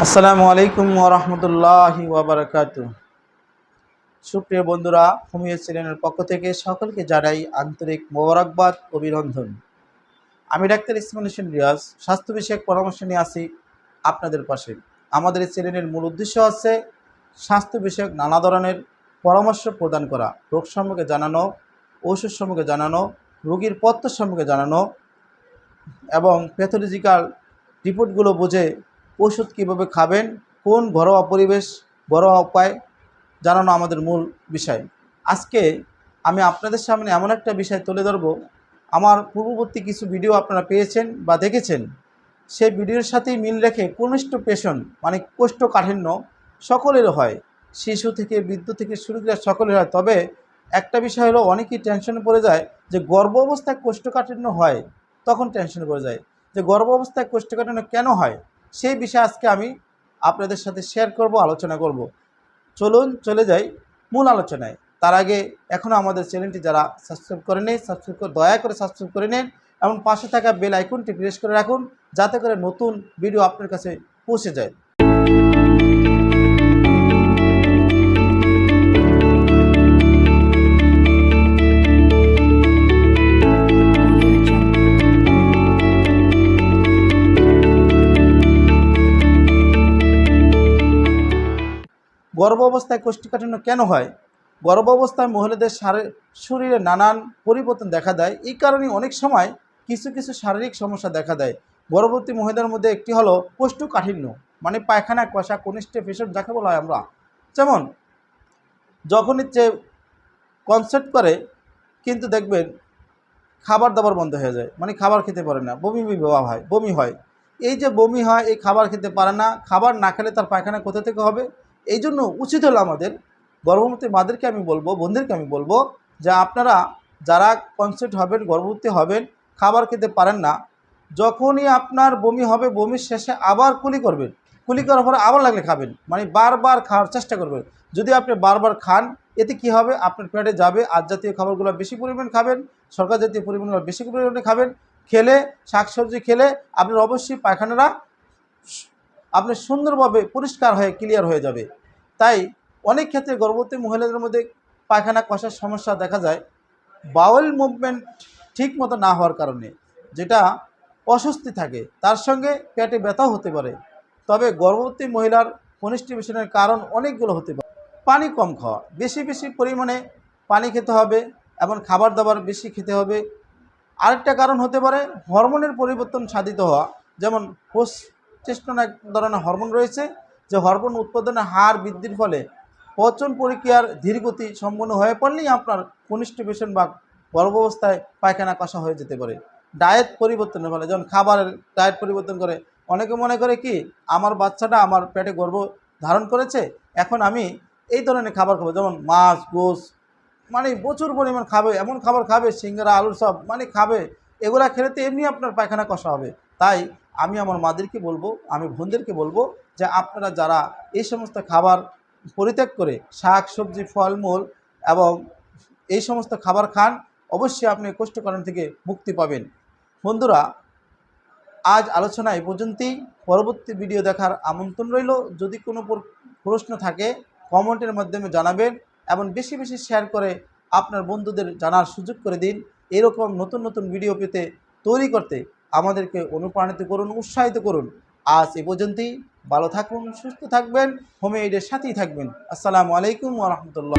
আসসালামু আলাইকুম ওয়া রাহমাতুল্লাহি ওয়া বারাকাতুহু। সুপ্রিয় বন্ধুরা, হোমিও চ্যানেলের পক্ষ থেকে সকলকে জানাই আন্তরিক মোবারকবাদ, অভিনন্দন। আমি ডাক্তার ইসমাইল হোসেন রিয়াজ, স্বাস্থ্য বিষয়ক পরামর্শ নিয়ে আসি আপনাদের পাশে। আমাদের এই চ্যানেলের মূল উদ্দেশ্য আছে স্বাস্থ্য বিষয়ক নানা ধরনের পরামর্শ প্রদান করা, রোগ সম্পর্কে জানানো, ওষুধ সম্পর্কে জানানো, রোগীর পথ্য সম্পর্কে জানানো এবং প্যাথোলজিক্যাল রিপোর্টগুলো বুঝে ওষুধ কীভাবে খাবেন, কোন ঘরোয়া পরিবেশ, ঘরোয়া উপায় জানানো আমাদের মূল বিষয়। আজকে আমি আপনাদের সামনে এমন একটা বিষয় তুলে ধরব, আমার পূর্ববর্তী কিছু ভিডিও আপনারা পেয়েছেন বা দেখেছেন, সেই ভিডিওর সাথেই মিল রেখে কনিষ্ঠ পেশন মানে কোষ্ঠকাঠিন্য সকলের হয়, শিশু থেকে বৃদ্ধ থেকে শুরু করে সকলের হয়। তবে একটা বিষয় হলো, অনেকেই টেনশনে পড়ে যায় যে গর্ভ অবস্থায় কোষ্ঠকাঠিন্য হয়, তখন টেনশনে পড়ে যায় যে গর্ভ অবস্থায় কোষ্ঠকাঠিন্য কেন হয়। সেই বিষয়ে আজকে আমি আপনাদের সাথে শেয়ার করব, আলোচনা করব। চলুন চলে যাই মূল আলোচনায়। তার আগে এখনও আমাদের চ্যানেলটি যারা সাবস্ক্রাইব করে নেই, দয়া করে সাবস্ক্রাইব করে নিন এবং পাশে থাকা বেল আইকনটি প্রেস করে রাখুন, যাতে করে নতুন ভিডিও আপনার কাছে পৌঁছে যায়। গর্ভ অবস্থায় কোষ্ঠকাঠিন্য কেন হয়? গর্ভ অবস্থায় মহিলাদের শরীরে নানান পরিবর্তন দেখা দেয়। এই কারণে অনেক সময় কিছু কিছু শারীরিক সমস্যা দেখা দেয়। গর্ভবতী মহিলাদের মধ্যে একটি হলো কোষ্ঠকাঠিন্য, মানে পায়খানা কষা, কনস্টিপেশন যাকে বলা হয় আমরা। যেমন যখন ইচ্ছে কনসেপ্ট করে, কিন্তু দেখবেন খাবার দাবার বন্ধ হয়ে যায়, মানে খাবার খেতে পারে না, বমি হয়। এই যে বমি হয়, এই খাবার খেতে পারে না, খাবার না খেলে তার পায়খানা কোথা থেকে হবে? এই জন্য উচিত হলো আমাদের গর্ভবতী মাদেরকে আমি বলবো, বোনদেরকে আমি বলবো যে আপনারা যারা কনসেপ্ট হবেন, গর্ভবতী হবেন, খাবার খেতে পারেন না, যখনই আপনার বমি হবে, বমির শেষে আবার কুলি করবেন, কুলি করার পরে আবার লাগলে খাবেন, মানে বারবার খাওয়ার চেষ্টা করবেন। যদি আপনি বারবার খান, এতে কি হবে? আপনার পেটে যাবে, আজ জাতীয় খাবারগুলো বেশি পরিমাণ খাবেন, সরকার জাতীয় পরিমাণগুলো বেশি পরিমাণে খাবেন। খেলে, শাকসবজি খেলে আপনার অবশ্যই পায়খানারা আপনার সুন্দরভাবে পরিষ্কার হয়ে ক্লিয়ার হয়ে যাবে। তাই অনেক ক্ষেত্রে গর্ভবতী মহিলাদের মধ্যে পায়খানা কষার সমস্যা দেখা যায় বাউল মুভমেন্ট ঠিক মতো না হওয়ার কারণে, যেটা অস্বস্তি থাকে, তার সঙ্গে পেটে ব্যথাও হতে পারে। তবে গর্ভবতী মহিলার কনস্টিপেশনের কারণ অনেকগুলো হতে পারে। পানি কম খাওয়া, বেশি বেশি পরিমাণে পানি খেতে হবে এবং খাবার দাবার বেশি খেতে হবে। আরেকটা কারণ হতে পারে হরমোনের পরিবর্তন সাধিত হওয়া, যেমন টেস্টোস্টেরন এক ধরনের হরমোন রয়েছে, যে হরমোন উৎপাদনের হার বৃদ্ধির ফলে পচন প্রক্রিয়ার ধীরগতি সম্পন্ন হয়ে পড়লেই আপনার কনস্টিপেশন বা গর্ভাবস্থায় পায়খানা কষা হয়ে যেতে পারে। ডায়েট পরিবর্তনের ফলে, যেমন খাবারের ডায়েট পরিবর্তন করে, অনেকে মনে করে কি, আমার বাচ্চাটা আমার পেটে গর্ভ ধারণ করেছে, এখন আমি এই ধরনের খাবার খাবো, যেমন মাছ, গোশ, মানে প্রচুর পরিমাণ খাবে, এমন খাবার খাবে, সিঙ্গারা, আলুর সব মানে খাবে, এগুলা খেলে তো এমনি আপনার পায়খানা কষা হবে। তাই আমি আমার মাদেরকে বলবো, আমি বোনদেরকে বলবো যে আপনারা যারা এই সমস্ত খাবার পরিত্যাগ করে শাক সবজি, ফলমূল এবং এই সমস্ত খাবার খান, অবশ্যই আপনি কোষ্ঠকাঠিন্য থেকে মুক্তি পাবেন। বন্ধুরা, আজ আলোচনা এই পর্যন্তই। পরবর্তী ভিডিও দেখার আমন্ত্রণ রইল। যদি কোনো প্রশ্ন থাকে কমেন্টের মাধ্যমে জানাবেন এবং বেশি বেশি শেয়ার করে আপনার বন্ধুদের জানার সুযোগ করে দিন। এরকম নতুন নতুন ভিডিও পেতে, তৈরি করতে আমাদেরকে অনুপ্রাণিত করুন, উৎসাহিত করুন। আজ এ পর্যন্তই। ভালো থাকুন, সুস্থ থাকবেন, হোমিও এইডের সাথেই থাকবেন। আসসালামু আলাইকুম ওয়া রাহমাতুল্লাহ।